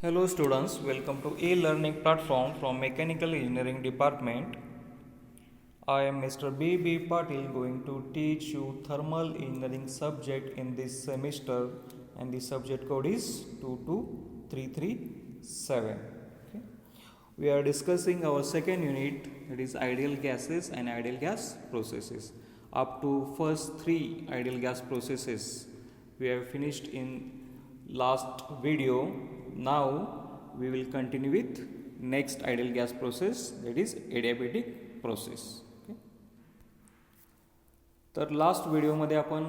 Hello students, welcome to e-learning platform from Mechanical Engineering Department. I am Mr. B.B. Patil going to teach you thermal engineering subject in this semester and the subject code is 22337. Okay. We are discussing our second unit, that is ideal gases and ideal gas processes. Up to first three ideal gas processes we have finished in last video. Now we will continue with next ideal gas process, that is adiabatic process. Okay. तर last व्हिडिओमध्ये आपण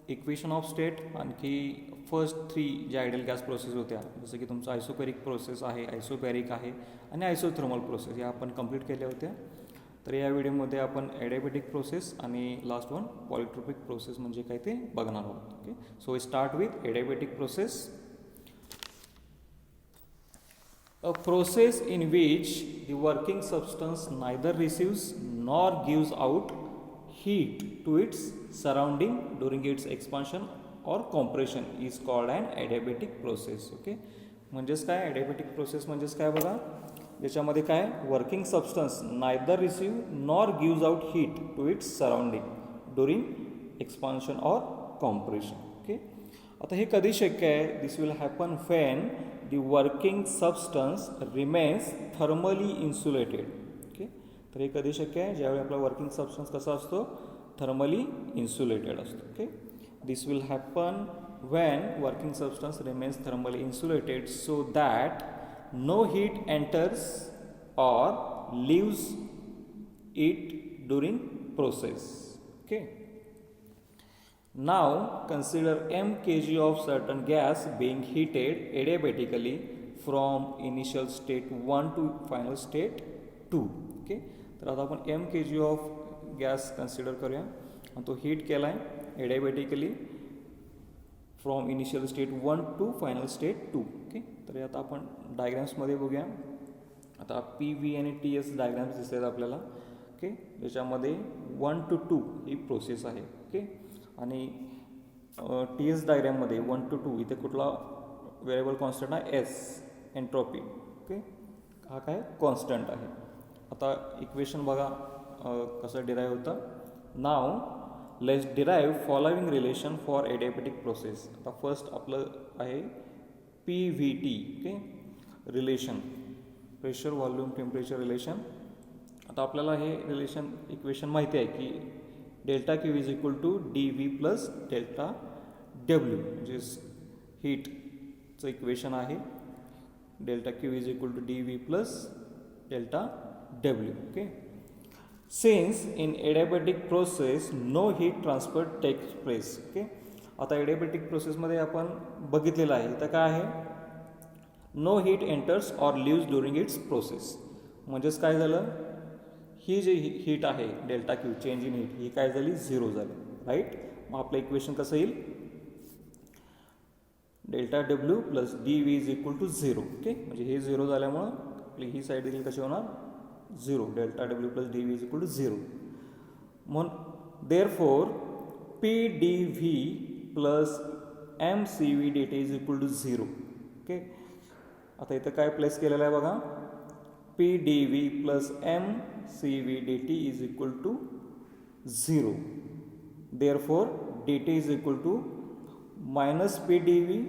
equation of state आणखी first three ज्या ideal gas process होत्या, जसं की तुमचं आयसोपेरिक process आहे, आयसोपॅरिक आहे आणि आयसोथर्मल प्रोसेस, या आपण कंप्लीट केल्या होत्या. तर या व्हिडिओमध्ये आपण ॲडियाबॅटिक प्रोसेस आणि लास्ट वन पॉलिट्रोपिक प्रोसेस म्हणजे काय ते बघणार आहोत. Okay, so we start with adiabatic process. A process in which the working substance neither receives nor gives out heat to its surrounding during its expansion or compression is called an adiabatic process. Okay, म्हणजेच काय adiabatic process म्हणजेच काय बघा, ज्याच्यामध्ये काय working substance neither receive nor gives out heat to its surrounding during expansion or compression. Okay, आता हे कधी शक्य आहे? This will happen when the working substance remains thermally insulated. Okay, तर हे कधी शक्य आहे? ज्यावेळी आपला वर्किंग सबस्टन्स कसा असतो? थर्मली इन्सुलेटेड असतो. Okay, this will happen when working substance remains thermally insulated so that no heat enters or leaves it during process. Okay, now consider m kg of certain gas being heated adiabatically from initial state 1 to final state 2. Okay, तर आता आपण m kg of gas consider करूया आणि तो heat केला आहे adiabatically from initial state 1 to final state 2. Okay, तर आता आपण डायग्राम्समध्ये बघूया. आता पी व्ही आणि टी एस डायग्राम्स दिसत आहेत आपल्याला. ओके, ज्याच्यामध्ये 1 to 2 ही प्रोसेस आहे. ओके, आणि टी एस डायग्राममध्ये 1 to 2 इथे कुठला व्हेरिएबल कॉन्स्टंट आहे? S, entropy. ओके, हा काय कॉन्स्टंट आहे. आता इक्वेशन बघा कसं डिराईव्ह होतं. Now let's derive following relation for adiabatic process. आता फर्स्ट आपलं आहे P V T. Okay, relation pressure volume temperature relation. आता आपल्याला हे रिलेशन इक्वेशन माहिती आहे की delta Q is equal to D V plus delta W, म्हणजे हीटचं इक्वेशन आहे. Delta Q is equal to D V plus delta W. Okay, since in adiabatic process no heat transfer takes place. Okay, आता adiabatic प्रोसेसमध्ये आपण बघितलेलं आहे इथं काय आहे? No heat enters or leaves during its process. म्हणजेच काय झालं? ही जी हीट आहे delta Q change in heat ही काय झाली? झिरो झाली. राईट, मग आपलं इक्वेशन कसं येईल? Delta W plus D V is equal to zero. Okay, म्हणजे हे झिरो झाल्यामुळं आपली ही साईड देखील कशी होणार? Zero. Delta W plus D V is equal to zero. म्हणून therefore P D V plus M C V D T is equal to zero. Okay, आता इथं काय प्लेस केलेलं आहे बघा? P D V plus M C V D T is equal to zero. Therefore D T is equal to minus P D V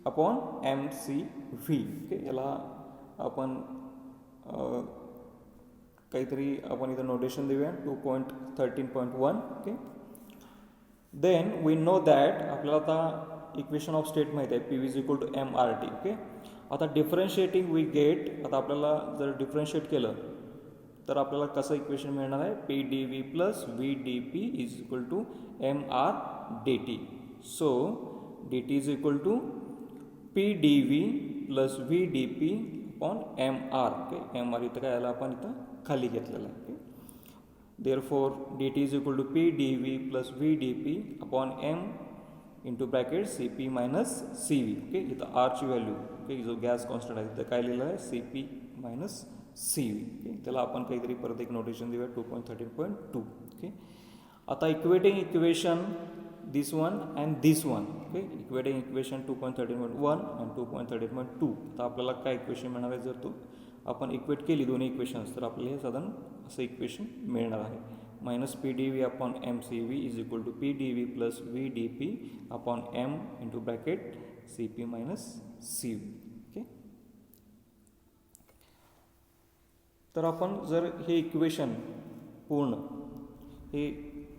upon M C V. Okay, याला आपण काहीतरी आपण इथं नोटेशन देऊया 2.13.1. Okay, then we know that आपल्याला आता equation of state माहिती आहे P V is equal to M R T. Okay, आता डिफरन्शिएटिंग वी गेट. आता आपल्याला जर डिफरन्शिएट केलं तर आपल्याला कसं इक्वेशन मिळणार आहे? P D V plus V D P is equal to M R D T. So D T is equal to P D V plus V D P upon M R. Okay, M R इथं काय आलं आपण इथं खाली घेतलेलं आहे. Therefore D T is equal to P D V plus V D P upon M into bracket C P minus C V. Okay, इथं आरची value, okay, जो गॅस कॉन्स्टंट आहे तिथं काय लिहिलं आहे? C P minus C V. Okay, त्याला आपण काहीतरी परत एक नोटेशन देऊया 2.13.2. ओके, आता equating equation this one and this one. Okay, equating equation 2.13.1 and 2.13.2. तर आपल्याला काय इक्वेशन मिळणार आहे? जर तो आपण इक्वेट केली दोन्ही इक्वेशन्स तर आपल्याला हे साधारण असं इक्वेशन मिळणार आहे. Minus P D V upon M C V is equal to P D V plus V D P upon M into bracket C P minus C V. Okay, तर आपण जर हे इक्वेशन पूर्ण हे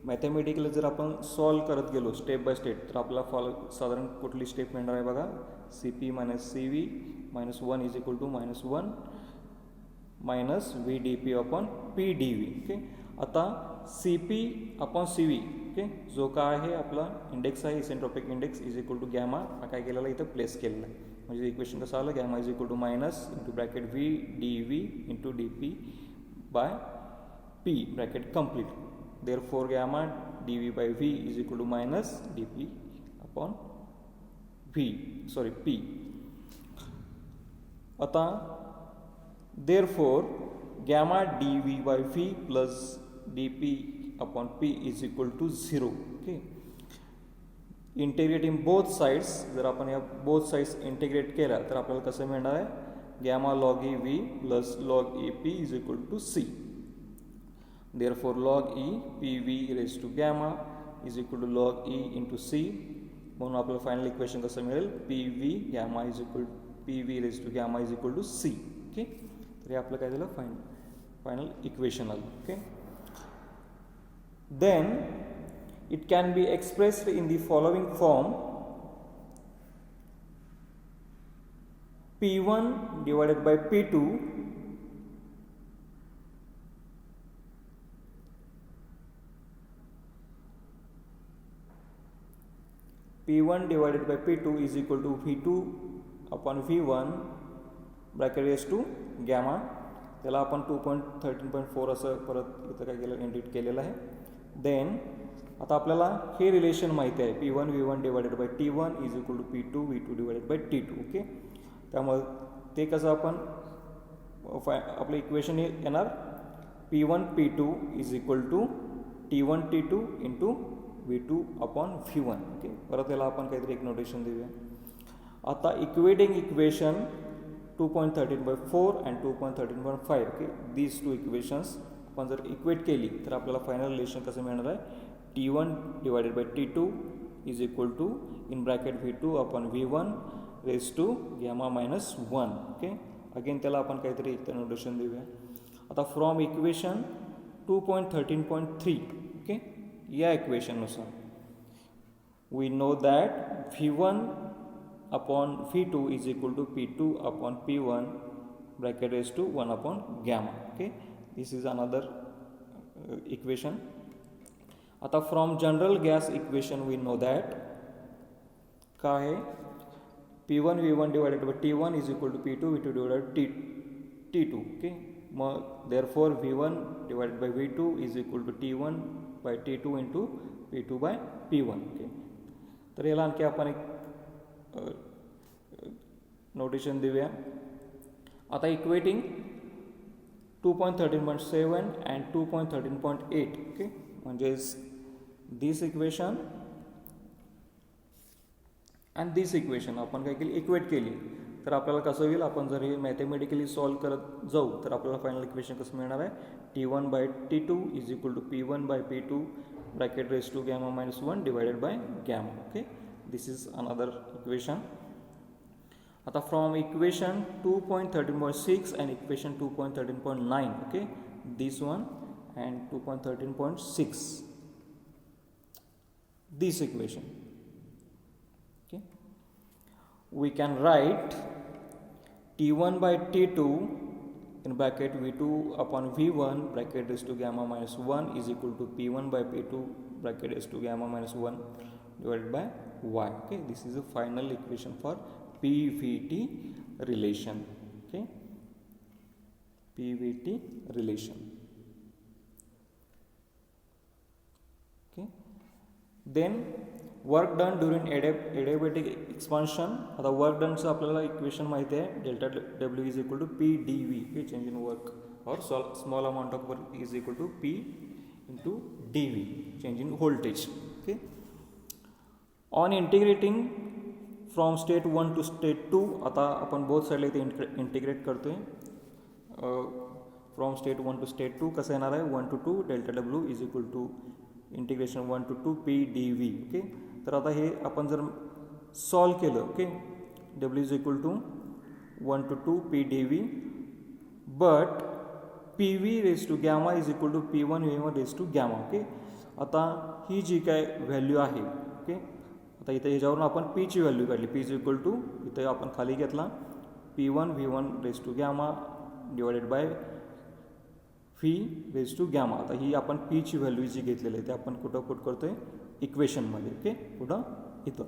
मॅथमॅटिकली जर आपण सॉल्व करत गेलो स्टेप बाय स्टेप तर आपल्याला साधारण कुठली स्टेप मिळणार आहे बघा. C P minus C V minus 1 is equal to minus 1 minus V D P upon P D V. Okay, आता C P upon C V okay जो काय आहे आपला इंडेक्स आहे isentropic index is equal to gamma हा काय केलेला इथं प्लेस केलेला आहे. म्हणजे इक्वेशन कसं आलं gamma is equal to minus into bracket V D V into D P by P bracket complete. Therefore, gamma dv by v is equal to minus dp upon p. आता therefore gamma dv by v plus dp upon p is equal to 0. Okay, integrating both sides जर आपण या both sides integrate केला तर आपल्याला कसं मिळणार आहे? gamma log e v plus log e p is equal to c. Therefore, log e pv raised to gamma is equal to log e into c. म्हणून आपल्याला फायनल इक्वेशन कसं मिळेल? pv gamma is equal pv raised to gamma is equal to c. Okay, तर हे आपलं काय झालं final equation आलं. Okay, then it can be expressed in the following form p1 divided by p2 P1 divided by P2 is equal to V2 upon V1 bracket raised to gamma. त्याला आपण 2.13.4 असं परत इथं काय केलं इंडिकेट केलेलं आहे. देन आता आपल्याला हे रिलेशन माहिती आहे P1 V1 divided by T1 is equal to P2 V2 divided by T2. Okay, त्यामुळे ते कसं आपण आपलं इक्वेशन येणार P1 P2 is equal to T1 T2 into V2 upon V1. Okay, परत याला आपण काहीतरी एक नोटेशन देऊया. आता equating equation 2.13.4 and 2.13.5. Okay, these two equations आपण जर इक्वेट केली तर आपल्याला फायनल रिलेशन कसं मिळणार आहे? T1 divided by T2 is equal to in bracket V2 upon V1 raise to gamma minus 1. Okay, again त्याला आपण काहीतरी इथं नोटेशन देऊया. आता फ्रॉम इक्वेशन 2.13.3 ओके या इक्वेशननुसार we know that V1 upon V2 is equal to P2 upon P1 bracket raise to 1 upon gamma. Okay, this is another equation. आता from general gas equation we know that काय आहे P1 V1 divided by T1 is equal to P2 V2 divided T2. Okay, मग therefore V1 divided by V2 is equal to T1 by T2 into P2 by P1. Okay, तर याला आणखी आपण एक notation देऊया. आता इक्वेटिंग 2.13.7 अँड 2.13.8. ओके, म्हणजेच दिस equation and this equation आपण काय केली इक्वेट केली तर आपल्याला कसं होईल? आपण जर हे मॅथमॅटिकली सॉल्व करत जाऊ तर आपल्याला फायनल इक्वेशन कसं मिळणार आहे? T1 by T2 is equal to P1 by P2 bracket raise to gamma minus 1 divided by gamma. Okay, this is another equation. आता from equation 2.13.6 and equation 2.13.9. Okay, this one and 2.13.6 this equation. Okay, we can write T1 by T2 in bracket V2 upon V1 bracket raised to gamma minus 1 is equal to P1 by P2 bracket raised to gamma minus 1 divided by Y. Okay, this is the final equation for PVT relation. Okay, PVT relation. Okay, then work done during adiabatic expansion. आता work डनचं आपल्याला equation माहिती आहे delta W is equal to P D V. हे change in work or small amount of work is equal to P into D V change in voltage. Okay, on integrating from state 1 to state 2, आता आपण both साईडला इथे integrate करतोय. From state 1 to state 2 कसं येणार आहे, 1 to 2 delta W is equal to integration 1 to 2 P D V. Okay, तर आता हे आपण जर सॉल्व केलं, okay, W is equal to 1 to 2 P D V, but P V raise to gamma is equal to P one V one raise to gamma. Okay, आता ही जी काय value आहे, ओके, आता इथे ह्याच्यावरून आपण पीची व्हॅल्यू काढली. पी इज इक्वल टू इथे आपण खाली घेतला P one V one raise to gamma divided by V raise to gamma. आता ही आपण पीची व्हॅल्यू जी घेतलेली आहे ते आपण कुठं पुट करतोय, इक्वेशनमध्ये. ओके, कुठं, इथं.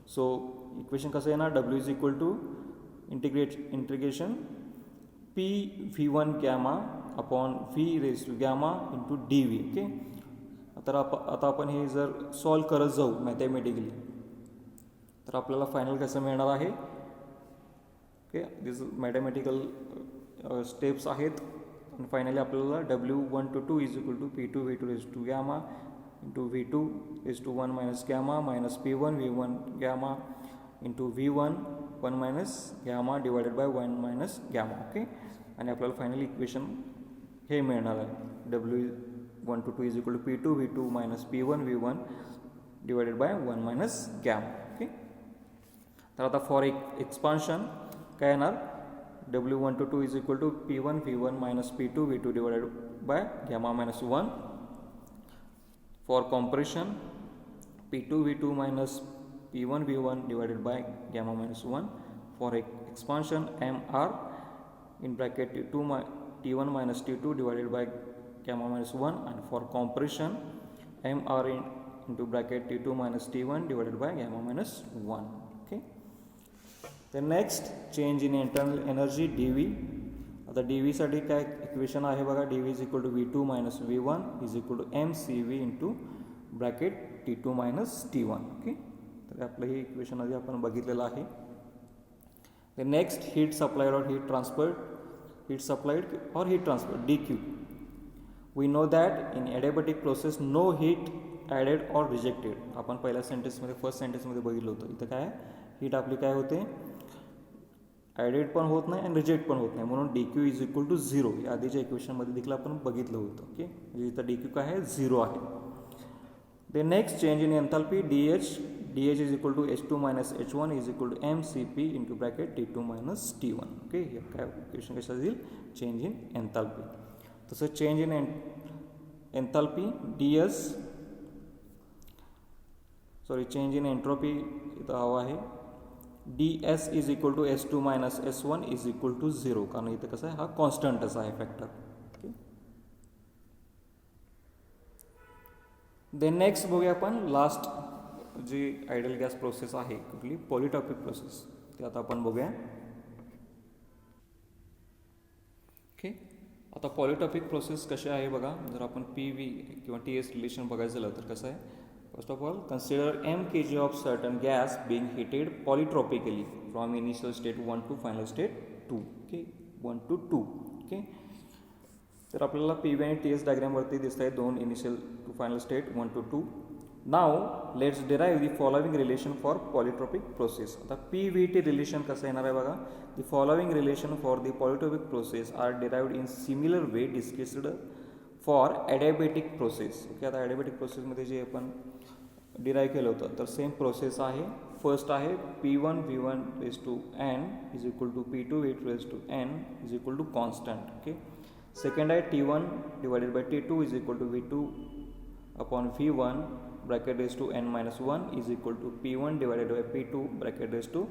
सो इक्वेशन कसं येणार, W is equal to integration P V one gamma upon V raise to gamma into D V. Okay, तर आता आपण हे जर सॉल्व करत जाऊ मॅथमॅटिकली तर आपल्याला फायनल कसं मिळणार आहे. ओके, दिस मॅथमॅटिकल स्टेप्स आहेत. आणि फायनली आपल्याला W1 to 2 is equal to P2 V2 raise to gamma into V2 raise to 1 minus gamma minus P1 V1 gamma into V1 1 minus gamma divided by 1 minus gamma. Okay, आणि आपल्याला final equation हे मिळणार आहे, W1 to 2 is equal to P2 V2 minus P1 V1 divided by 1 minus gamma. Okay, तर आता for expansion काय येणार, W1 to 2 is equal to P1 V1 minus P2 V2 divided by gamma minus 1. For compression P2 V2 minus P1 V1 divided by gamma minus 1. For expansion MR in bracket T1 minus T2 divided by gamma minus 1, and for compression MR into bracket T2 minus T1 divided by gamma minus 1. Okay, the next change in internal energy dV. आता dV साठी काय equation आहे बघा, dV is equal to V2 minus V1 is equal to mCV into bracket T2 minus T1. Okay, तर आपलं हे equation आधी आपण बघितलेलं आहे. The next heat supplied or heat transferred, heat supplied or heat transferred dq. We know that in adiabatic process no heat added or rejected. आपण पहिल्या सेंटेन्समध्ये first सेंटेन्समध्ये बघितलं होतं. इथं काय हीट आपली काय होते, ॲडेड पण होत नाही आणि रिजेक्ट पण होत नाही, म्हणून dq इज इक्वल टू 0. या आधीच्या इक्वेशनमध्ये देखील आपण बघितलं होतं. ओके, म्हणजे इथं dq काय आहे, 0 आहे. The next change in enthalpy dH is equal to H2 minus H1 is equal to mCp into bracket T2 minus T1. Okay, हे काय इक्वेशन कशा येईल, चेंज इन एन्थाल्पी. तसं change in enthalpy change in entropy इथं हवा आहे, ds is equal to S2 minus S1 is equal to 0, कारण इथं कसं आहे, हा कॉन्स्टंटच आहे फॅक्टर. देन नेक्स्ट बघूया आपण लास्ट जी आयडियल गॅस प्रोसेस आहे कुठली, पॉलिटॉपिक प्रोसेस, ते आता आपण बघूया. ओके, आता पॉलिटॉपिक प्रोसेस कशी आहे बघा, जर आपण PV किंवा TS रिलेशन बघायचं झालं तर कसं आहे, first of all consider m kg of certain gas being heated polytropically from initial state 1 to final state 2. Okay, 1 to 2. Okay, तर आपल्याला PV आणि TS डायग्रामवरती दिसत आहे दोन initial to final state 1 to 2. Now let's derive the following relation for polytropic process. आता PVT relation कसं येणार आहे बघा, the following relation for the polytropic process are derived in similar way discussed for adiabatic process. Okay, आता adiabatic प्रोसेसमध्ये जे आपण derive केलं होतं तर सेम प्रोसेस आहे. फर्स्ट आहे P1 V1 raise to n is equal to P2 V2 raise to n is equal to constant. Okay, second आहे T1 divided by T2 is equal to V2 upon V1 bracket raise to n minus 1 is equal to P1 divided by P2 bracket raise to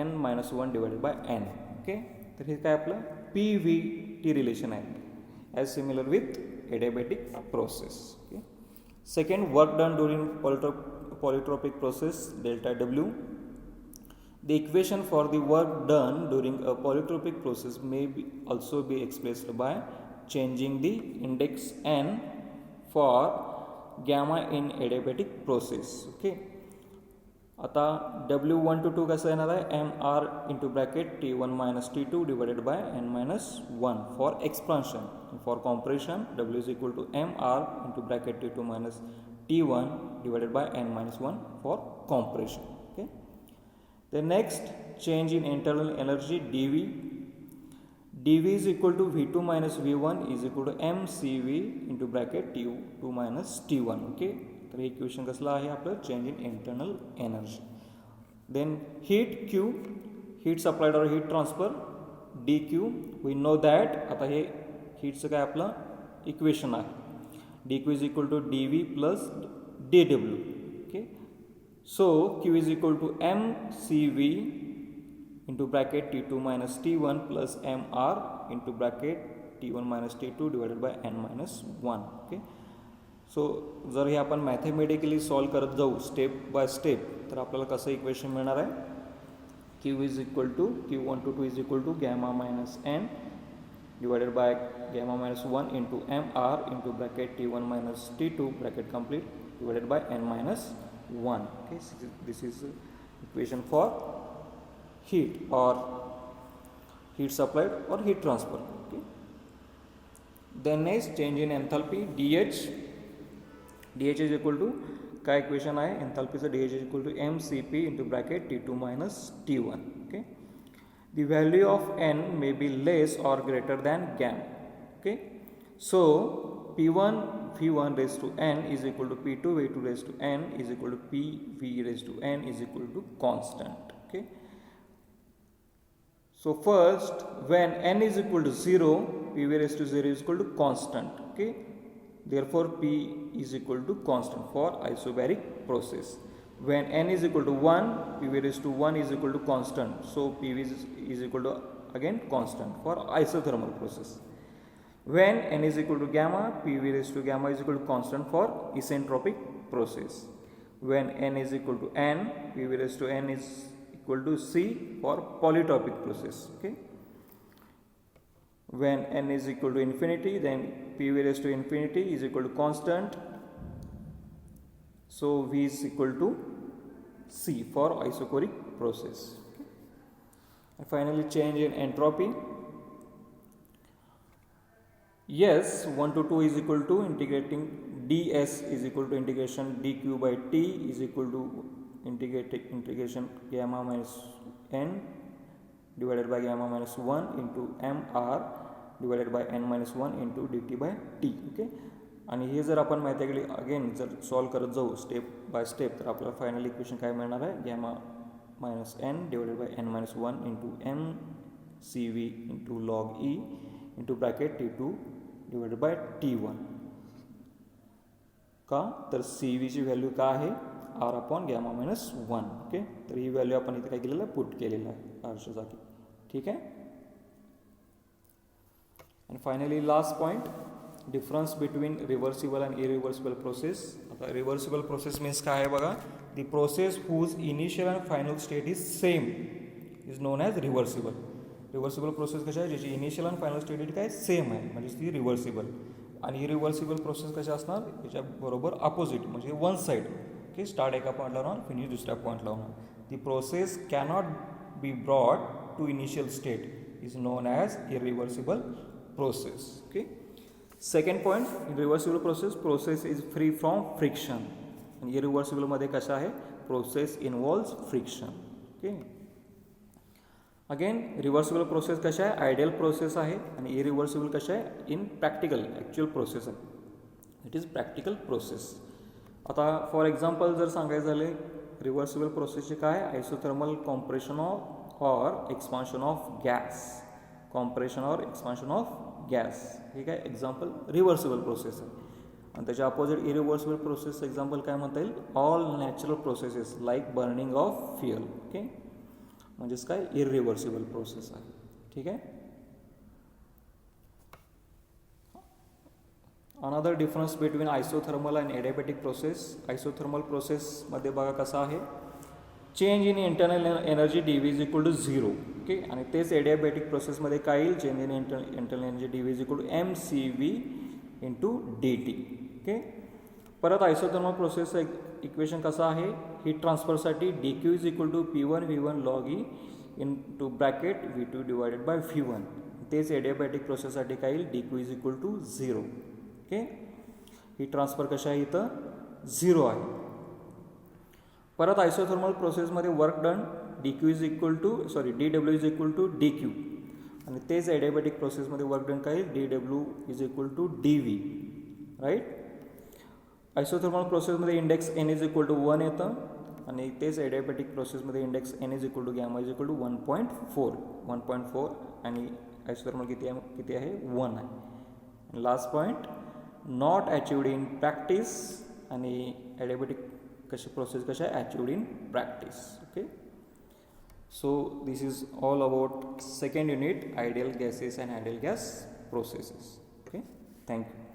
n minus 1 divided by n. Okay, तर हे काय आपलं PVT relation आहे, as similar with adiabatic process. Okay, second work done during polytropic process delta W. The equation for the work done during a polytropic process may also be expressed by changing the index n for gamma in adiabatic process. Okay, आता W1 to 2 कसं येणार आहे, MR into bracket T1 minus T2 divided by n minus 1 for expansion. For compression W is equal to MR into bracket T2 minus T1 divided by n minus 1 for compression. Okay. The next change in internal energy dV. dV is equal to V2 minus V1 is equal to mCV into bracket T2 minus T1. Okay. तर हे equation कसलं आहे आपलं change in internal energy. Then heat Q, heat supplied or heat transfer dQ. We know that आता हे हीटचं काय आपलं इक्वेशन आहे dQ is equal to dV plus dW. Okay. So Q is equal to mCV into bracket T2 minus T1 plus mR into bracket T1 minus T2 divided by n minus 1. Okay. So जर हे आपण mathematically solve करत जाऊ step by step तर आपल्याला कसं equation मिळणार आहे Q is equal to Q12 is equal to gamma minus n divided by gamma minus 1 into mR into bracket T1 minus T2 bracket complete divided by n minus 1. Okay. This is equation for heat or heat supplied or heat transfer. Okay. Then next change in enthalpy dH. dH is equal to काय equation आहे एंथॅल्पीचं dH is equal to mCp into bracket T2 minus T1. Okay. The value of n may be less or greater than gamma. Okay. So P1 V1 raised to n is equal to P2 V2 raised to n is equal to PV raised to n is equal to constant. Okay. So first, when n is equal to 0, PV raised to 0 is equal to constant. Okay. Therefore, P is equal to constant for isobaric process. When n is equal to 1, PV raised to 1 is equal to constant. So PV is equal to again constant for isothermal process. When n is equal to gamma, PV raised to gamma is equal to constant for isentropic process. When n is equal to n, PV raised to n is equal to C for polytropic process. Okay. When n is equal to infinity, then PV raised to infinity is equal to constant. So V is equal to C for isochoric process. Okay. And finally change in entropy. Yes, 1 to 2 is equal to integrating ds is equal to integration dq by t is equal to integration gamma minus n divided by gamma minus 1 into mR divided by n minus 1 into dt by t. Okay. आणि हे जर आपण mathematically again जर solve करत जाऊ step by step तर आपल्याला final equation काय मिळणार आहे gamma minus n divided by n minus 1 into m CV into log e into bracket T2 divided by T1. का तर CV ची व्हॅल्यू काय आहे R upon gamma minus 1. Okay. तर ही व्हॅल्यू आपण इथे काय केलेलं आहे पुट केलेलं आहे Rच्या जागी. ठीक आहे. And finally last point, difference between reversible and irreversible process. आता reversible process means काय आहे बघा, the process whose initial and final state is same is known as reversible. reversible process कशा आहे ज्याची initial and final state काय same आहे म्हणजे ती reversible. आणि irreversible process कशा असणार याच्या बरोबर opposite म्हणजे वन साइड. ओके. स्टार्ट एका पॉइंटला होणार फिनिश दुसऱ्या पॉइंटला होणार. the process cannot be brought to initial state is known as irreversible process. Okay. Second point, in reversible process is free from friction. And irreversible मध्ये कशा आहे process involves friction. Okay. Again reversible process कशा आहे ideal process आहे आणि irreversible कशा आहे in practical actual process आहे. It is practical process. आता फॉर एक्झाम्पल जर सांगायचं झाले रिव्हर्सिबल प्रोसेसचे काय isothermal compression of or expansion of gas. Compression or expansion of gas ठीक आहे एक्झाम्पल रिव्हर्सिबल प्रोसेस आहे. आणि त्याच्या अपोजिट इरिव्हर्सिबल प्रोसेस एक्झाम्पल काय म्हणता येईल all natural processes like burning of fuel. Okay. म्हणजेच काय इरिव्हर्सिबल प्रोसेस आहे. ठीक आहे. Another difference between isothermal and adiabatic process. Isothermal प्रोसेसमध्ये बघा कसा आहे change in internal energy D V is equal to 0. Okay. आणि तेच एडियाबॅटिक प्रोसेसमध्ये काय येईल change in internal energy D V is equal to M C V into D T. Okay. परत आयसोथर्मल प्रोसेसचं इक्वेशन कसं आहे हीट ट्रान्सफरसाठी d Q is equal to P1 V1 log e into bracket V2 divided by V1. तेच adiabatic प्रोसेससाठी काय येईल d Q is equal to 0. Okay. Heat transfer कशा आहे इथं 0 आहे. परत आयसोथर्मल प्रोसेसमध्ये work done dQ is equal to dW is equal to dQ आणि तेच ॲडियाबॅटिक प्रोसेसमध्ये वर्क डन काय dW is equal to dV, right. Isothermal प्रोसेसमध्ये index n is equal to 1 येतं आणि तेच ॲडियाबॅटिक प्रोसेसमध्ये index n is equal to gamma is equal to 1.4 आणि आयसोथर्मल किती आहे 1 आहे. Last point not achieved in practice आणि ॲडियाबॅटिक प्रोसेस कशा achieved in practice. Okay, so this is all about second unit, ideal gases and ideal gas processes. Okay, thank you.